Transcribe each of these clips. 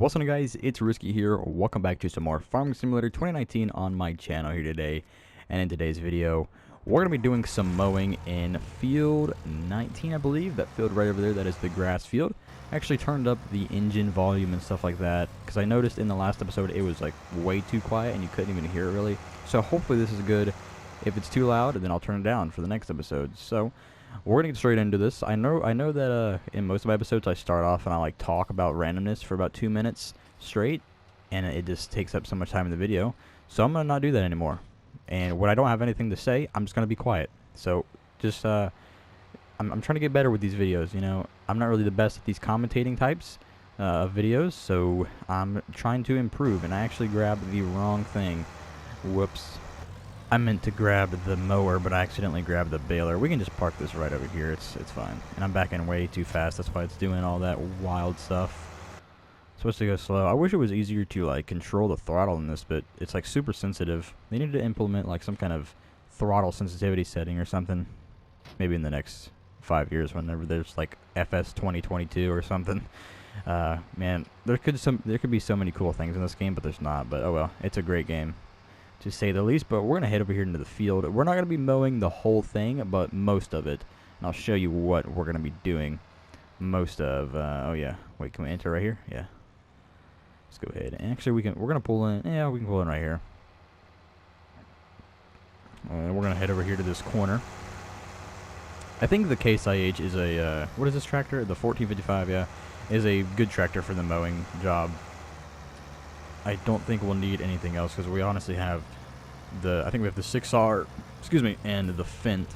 What's up guys, it's Risky here. Welcome back to some more Farming Simulator 2019 on my channel here today. And in today's video, we're going to be doing some mowing in field 19, I believe. That field right over there, that is the grass field. I actually turned up the engine volume and stuff like that, because I noticed in the last episode it was like way too quiet and you couldn't even hear it really. So hopefully this is good. If it's too loud, then I'll turn it down for the next episode. So we're gonna get straight into this. I know that in most of my episodes I start off and I like talk about randomness for about 2 minutes straight, and it just takes up so much time in the video. So I'm gonna not do that anymore. And when I don't have anything to say, I'm just gonna be quiet. So just I'm trying to get better with these videos. You know, I'm not really the best at these commentating types of videos, so I'm trying to improve. And I actually grabbed the wrong thing. Whoops. I meant to grab the mower, but I accidentally grabbed the baler. We can just park this right over here. It's fine. And I'm backing way too fast. That's why it's doing all that wild stuff. It's supposed to go slow. I wish it was easier to like control the throttle in this, but it's like super sensitive. They need to implement like some kind of throttle sensitivity setting or something. Maybe in the next 5 years, whenever there's like FS 2022 or something. Man, there could be so many cool things in this game, but there's not. But oh well, it's a great game, to say the least. But we're going to head over here into the field. We're not going to be mowing the whole thing, but most of it. And I'll show you what we're going to be doing most of. Oh yeah, wait, can we enter right here? Yeah. Let's go ahead. And actually, we're going to pull in. Yeah, we can pull in right here. We're going to head over here to this corner. I think the Case IH is a, what is this tractor? The 1455, yeah, is a good tractor for the mowing job. I don't think we'll need anything else, because we honestly have I think we have the 6R, excuse me, and the Fent,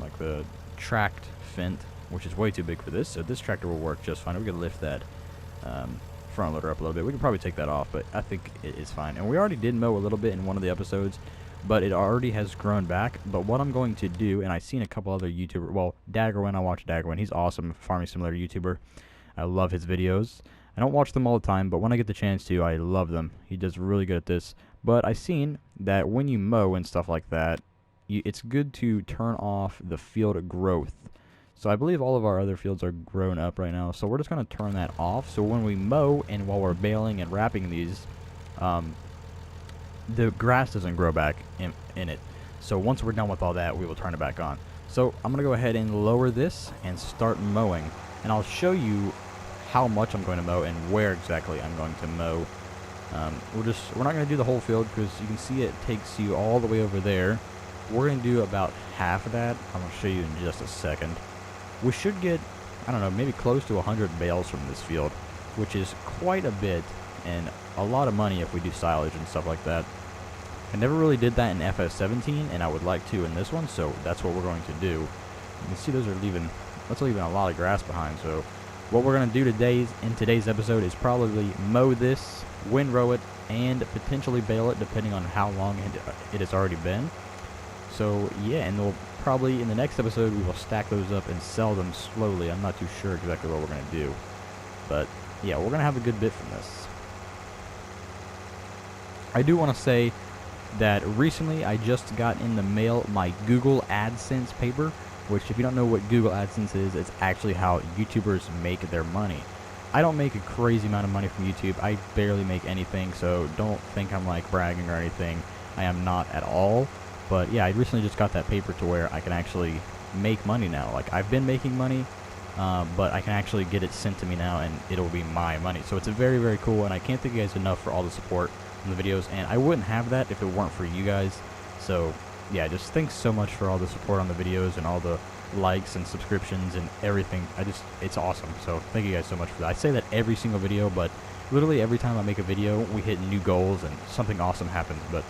like the tracked Fent, which is way too big for this, so this tractor will work just fine. We can lift that front loader up a little bit. We can probably take that off, but I think it is fine. And we already did mow a little bit in one of the episodes, but it already has grown back. But what I'm going to do, and I've seen a couple other YouTubers, well, Daggerwin, I watch Daggerwin. He's awesome, Farming Simulator YouTuber. I love his videos. I don't watch them all the time, but when I get the chance to, I love them. He does really good at this. But I've seen that when you mow and stuff like that, it's good to turn off the field growth. So I believe all of our other fields are grown up right now, so we're just going to turn that off. So when we mow and while we're baling and wrapping these, the grass doesn't grow back in it. So once we're done with all that, we will turn it back on. So I'm going to go ahead and lower this and start mowing. And I'll show you how much I'm going to mow and where exactly I'm going to mow. We're not going to do the whole field, because you can see it takes you all the way over there. We're going to do about half of that. I'm going to show you in just a second. We should get, I don't know, maybe close to 100 bales from this field, which is quite a bit and a lot of money if we do silage and stuff like that. I never really did that in FS17, and I would like to in this one, so that's what we're going to do. You can see those are leaving a lot of grass behind, so what we're going to do in today's episode is probably mow this, windrow it, and potentially bale it, depending on how long it has already been. So yeah, and we'll probably in the next episode we will stack those up and sell them slowly. I'm not too sure exactly what we're going to do, but yeah, we're going to have a good bit from this. I do want to say that recently I just got in the mail my Google AdSense paper, which, if you don't know what Google AdSense is, it's actually how YouTubers make their money. I don't make a crazy amount of money from YouTube. I barely make anything, so don't think I'm like bragging or anything. I am not at all. But yeah, I recently just got that paper to where I can actually make money now. Like, I've been making money, but I can actually get it sent to me now, and it'll be my money. So it's very, very cool, and I can't thank you guys enough for all the support on the videos, and I wouldn't have that if it weren't for you guys. So yeah, just thanks so much for all the support on the videos and all the likes and subscriptions and everything. It's awesome. So thank you guys so much for that. I say that every single video, but literally every time I make a video, we hit new goals and something awesome happens. But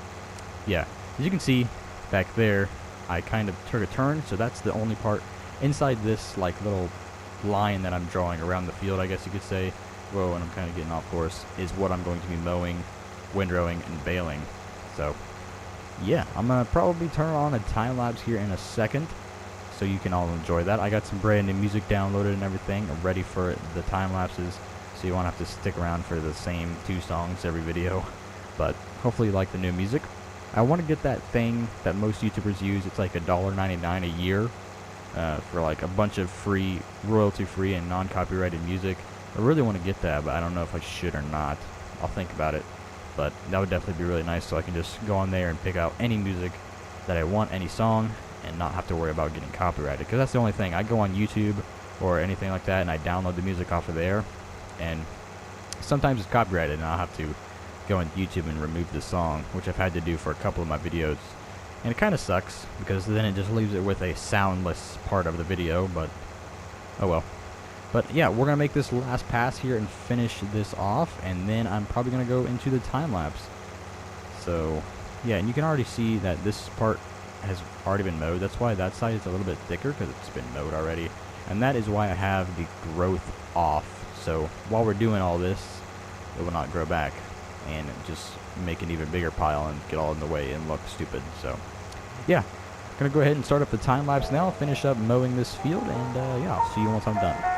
yeah, as you can see back there, I kind of took a turn, so that's the only part inside this like little line that I'm drawing around the field, I guess you could say. Whoa, and I'm kind of getting off course, is what I'm going to be mowing, windrowing, and baling. So yeah, I'm going to probably turn on a time lapse here in a second, so you can all enjoy that. I got some brand new music downloaded and everything, ready for the time lapses, so you won't have to stick around for the same 2 songs every video. But hopefully you like the new music. I want to get that thing that most YouTubers use. It's like $1.99 a year for like a bunch of free, royalty-free and non-copyrighted music. I really want to get that, but I don't know if I should or not. I'll think about it. But that would definitely be really nice, so I can just go on there and pick out any music that I want, any song, and not have to worry about getting copyrighted. Because that's the only thing. I go on YouTube or anything like that, and I download the music off of there, and sometimes it's copyrighted, and I'll have to go on YouTube and remove the song, which I've had to do for a couple of my videos. And it kind of sucks, because then it just leaves it with a soundless part of the video, but oh well. But yeah, we're going to make this last pass here and finish this off, and then I'm probably going to go into the time-lapse. So, yeah, and you can already see that this part has already been mowed. That's why that side is a little bit thicker, because it's been mowed already. And that is why I have the growth off. So, while we're doing all this, it will not grow back and just make an even bigger pile and get all in the way and look stupid. So, yeah, I'm going to go ahead and start up the time-lapse now, finish up mowing this field, and yeah, I'll see you once I'm done.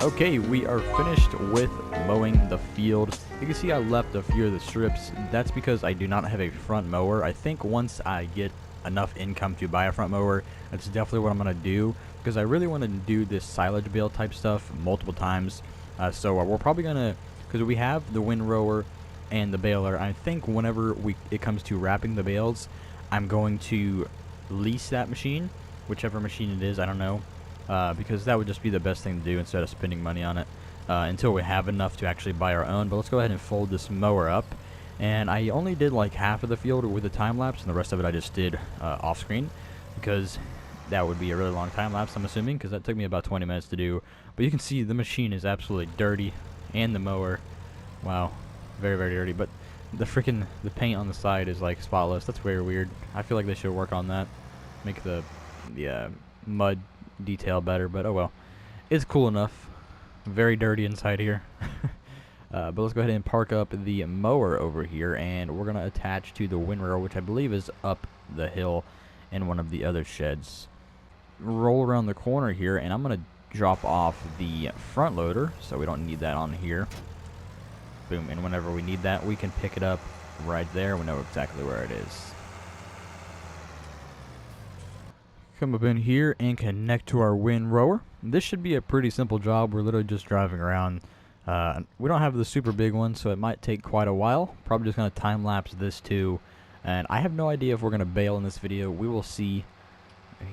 Okay, we are finished with mowing the field. You can see I left a few of the strips. That's because I do not have a front mower. I think once I get enough income to buy a front mower, that's definitely what I'm going to do, because I really want to do this silage bale type stuff multiple times. So we're probably going to, because we have the windrower and the baler, I think whenever it comes to wrapping the bales, I'm going to lease that machine, whichever machine it is, I don't know. Because that would just be the best thing to do instead of spending money on it until we have enough to actually buy our own. But let's go ahead and fold this mower up. And I only did like half of the field with the time lapse, and the rest of it I just did off screen, because that would be a really long time lapse, I'm assuming, because that took me about 20 minutes to do. But you can see the machine is absolutely dirty, and the mower, wow, very, very dirty. But the paint on the side is like spotless. That's very weird. I feel like they should work on that, make the mud detail better, but oh well. It's cool enough. Very dirty inside here. But let's go ahead and park up the mower over here, and we're going to attach to the windrower, which I believe is up the hill in one of the other sheds. Roll around the corner here, and I'm going to drop off the front loader, so we don't need that on here. Boom, and whenever we need that, we can pick it up right there. We know exactly where it is. Come up in here and connect to our windrower. This should be a pretty simple job. We're literally just driving around. We don't have the super big one, so it might take quite a while. Probably just going to time lapse this too. And I have no idea if we're going to bail in this video. We will see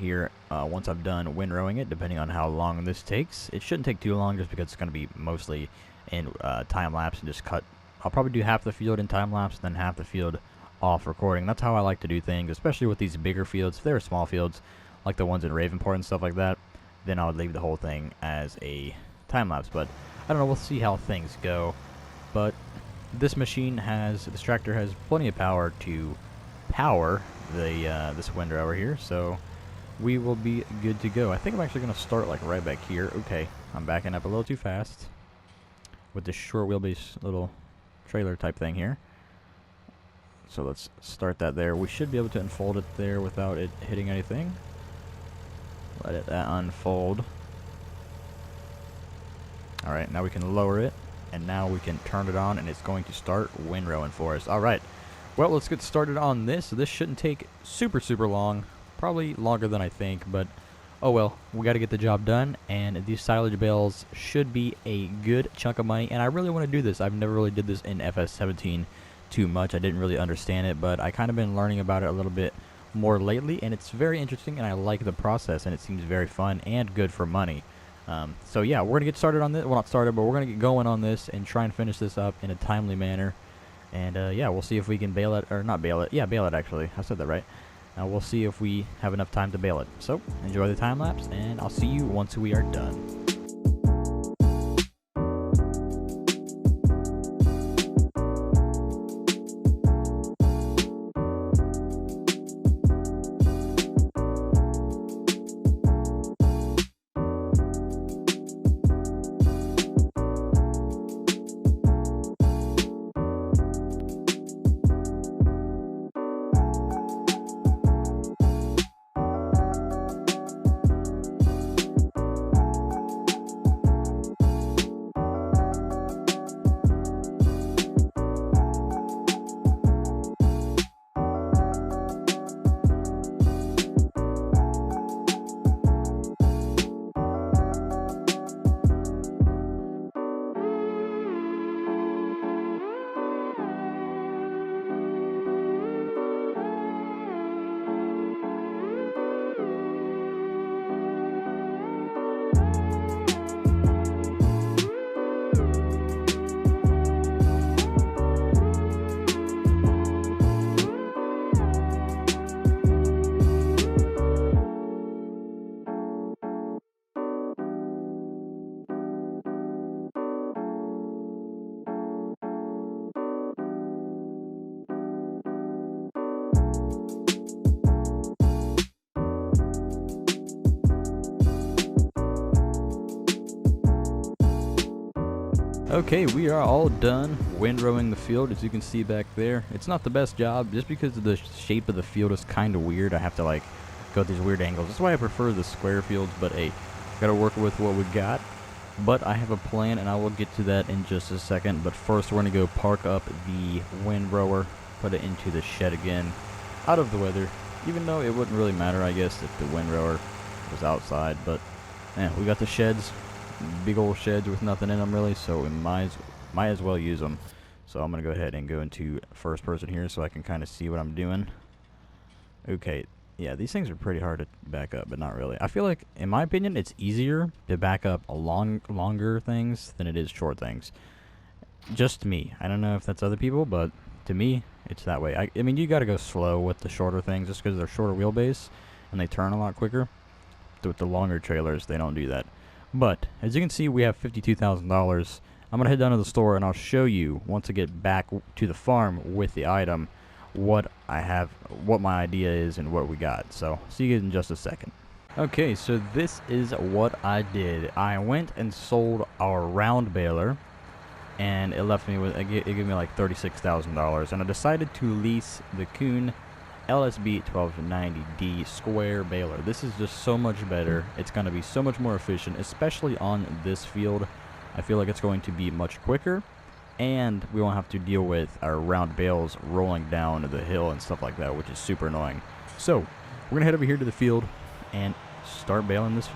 here once I've done windrowing it, depending on how long this takes. It shouldn't take too long, just because it's going to be mostly in time lapse and just cut. I'll probably do half the field in time lapse, then half the field off recording. That's how I like to do things, especially with these bigger fields. If they're small fields, like the ones in Ravenport and stuff like that, then I would leave the whole thing as a time-lapse. But I don't know, we'll see how things go. But this tractor has plenty of power to power the this windrower here, so we will be good to go. I think I'm actually going to start like right back here. Okay, I'm backing up a little too fast with this short wheelbase little trailer type thing here. So let's start that there. We should be able to unfold it there without it hitting anything. Let it unfold. Alright, now we can lower it, and now we can turn it on, and it's going to start windrowing for us. Alright, well, let's get started on this. This shouldn't take super long, probably longer than I think, but oh well, we got to get the job done, and these silage bales should be a good chunk of money, and I really want to do this. I've never really did this in FS17 too much. I didn't really understand it, but I kind of been learning about it a little bit more lately, and it's very interesting, and I like the process, and it seems very fun and good for money. So yeah, we're gonna get started on this. Well, not started, but we're gonna get going on this and try and finish this up in a timely manner. And yeah, we'll see if we can bail it, or not bail it. Yeah, bail it actually. I said that right. We'll see if we have enough time to bail it. So enjoy the time lapse, and I'll see you once we are done. Okay, we are all done windrowing the field, as you can see back there. It's not the best job, just because the shape of the field is kind of weird. I have to like go at these weird angles. That's why I prefer the square fields, but hey, gotta work with what we got. But I have a plan, and I will get to that in just a second. But first, we're gonna go park up the windrower, put it into the shed again, out of the weather. Even though it wouldn't really matter, I guess, if the windrower was outside. But yeah, we got the sheds. Big old sheds with nothing in them really, so we might as well use them. So I'm gonna go ahead and go into first person here so I can kind of see what I'm doing. Okay, yeah, these things are pretty hard to back up, but not really. I feel like, in my opinion, it's easier to back up longer things than it is short things. Just me. I don't know if that's other people, but to me, it's that way. I mean, you gotta go slow with the shorter things just because they're shorter wheelbase and they turn a lot quicker. With the longer trailers, they don't do that. But, as you can see, we have $52,000. I'm going to head down to the store, and I'll show you, once I get back to the farm with the item, what I have, what my idea is, and what we got. So, see you in just a second. Okay, so this is what I did. I went and sold our round baler, and it left me with, it gave me like $36,000. And I decided to lease the Kuhn LSB 1290D square baler. This is just so much better. It's going to be so much more efficient, especially on this field. I feel like it's going to be much quicker, and we won't have to deal with our round bales rolling down the hill and stuff like that, which is super annoying. So we're gonna head over here to the field and start baling this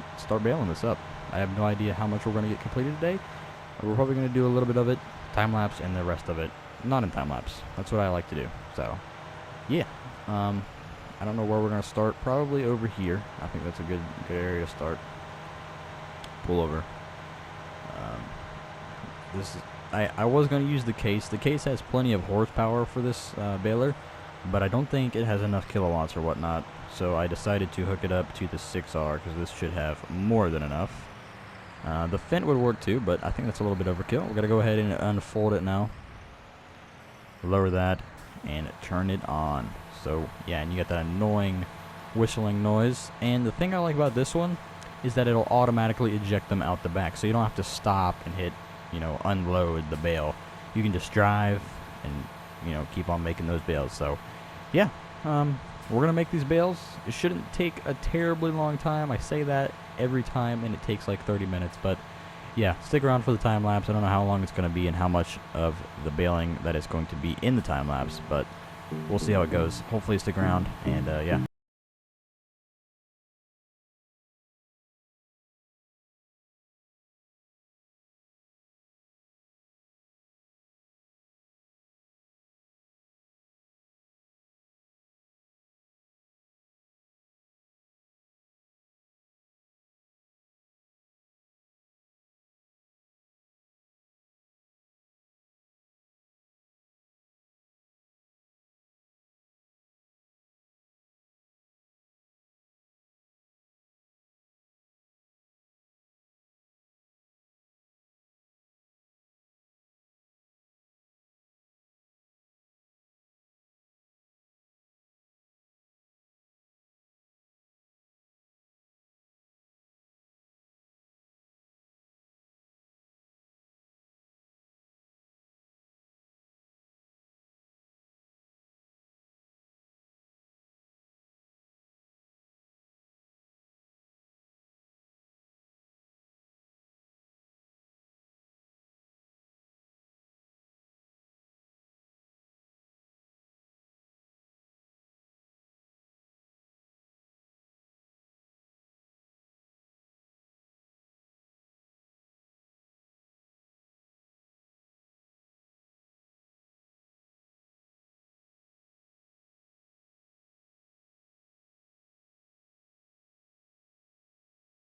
up. I have no idea how much we're gonna get completed today. We're probably gonna do a little bit of it time lapse, and the rest of it not in time lapse. That's what I like to do. So yeah. I don't know where we're going to start. Probably over here. I think that's a good area to start. Pull over. I was going to use the case. The case has plenty of horsepower for this baler, but I don't think it has enough kilowatts or whatnot. So I decided to hook it up to the 6R because this should have more than enough. The Fent would work too, but I think that's a little bit overkill. We're going to go ahead and unfold it now. Lower that and turn it on. So yeah, and you got that annoying whistling noise. And the thing I like about this one is that it'll automatically eject them out the back, so you don't have to stop and hit, unload the bale. You can just drive and, keep on making those bales. So, yeah, we're gonna make these bales. It shouldn't take a terribly long time. I say that every time, and it takes like 30 minutes, but yeah, stick around for the time lapse. I don't know how long it's going to be and how much of the baling that is going to be in the time lapse, but we'll see how it goes. Hopefully stick around, and yeah.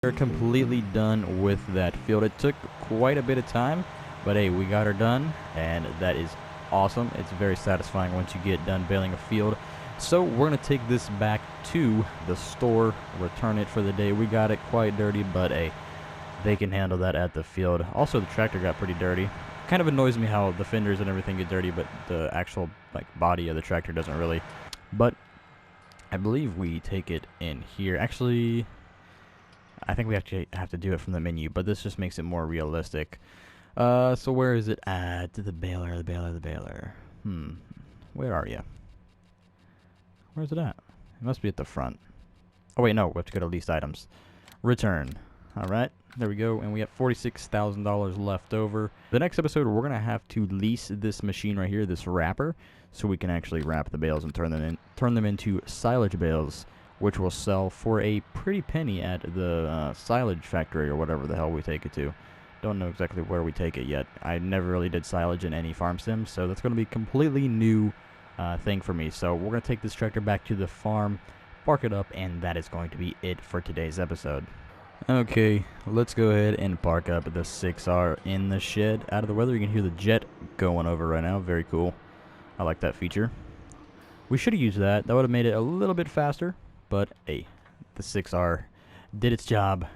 We're completely done with that field. It took quite a bit of time, but hey, we got her done, and that is awesome. It's very satisfying once you get done baling a field. So we're going to take this back to the store, return it for the day. We got it quite dirty, but hey, they can handle that at the field. Also, the tractor got pretty dirty. Kind of annoys me how the fenders and everything get dirty, but the actual body of the tractor doesn't really. But I believe we take it in here. Actually, I think we actually have to do it from the menu, but this just makes it more realistic. So where is it at? The baler. Where are you? Where's it at? It must be at the front. Oh wait, no, we have to go to leased items. Return. Alright, there we go, and we have $46,000 left over. The next episode, we're going to have to lease this machine right here, this wrapper, so we can actually wrap the bales and turn them into silage bales, which will sell for a pretty penny at the silage factory or whatever the hell we take it to. Don't know exactly where we take it yet. I never really did silage in any farm sim, so that's going to be a completely new thing for me. So we're going to take this tractor back to the farm, park it up, and that is going to be it for today's episode. Okay, let's go ahead and park up the 6R in the shed. Out of the weather, you can hear the jet going over right now. Very cool. I like that feature. We should have used that. That would have made it a little bit faster. But, hey, the 6R did its job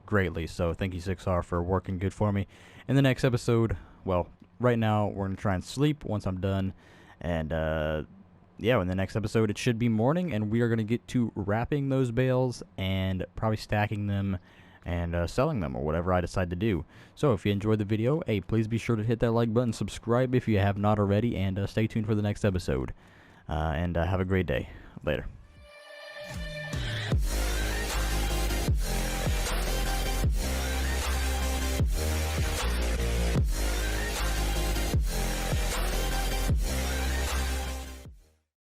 greatly. So, thank you, 6R, for working good for me. In the next episode, well, right now, we're going to try and sleep once I'm done. And, yeah, in the next episode, it should be morning. And we are going to get to wrapping those bales and probably stacking them and selling them or whatever I decide to do. So, if you enjoyed the video, hey, please be sure to hit that like button, subscribe if you have not already, and stay tuned for the next episode. And have a great day. Later.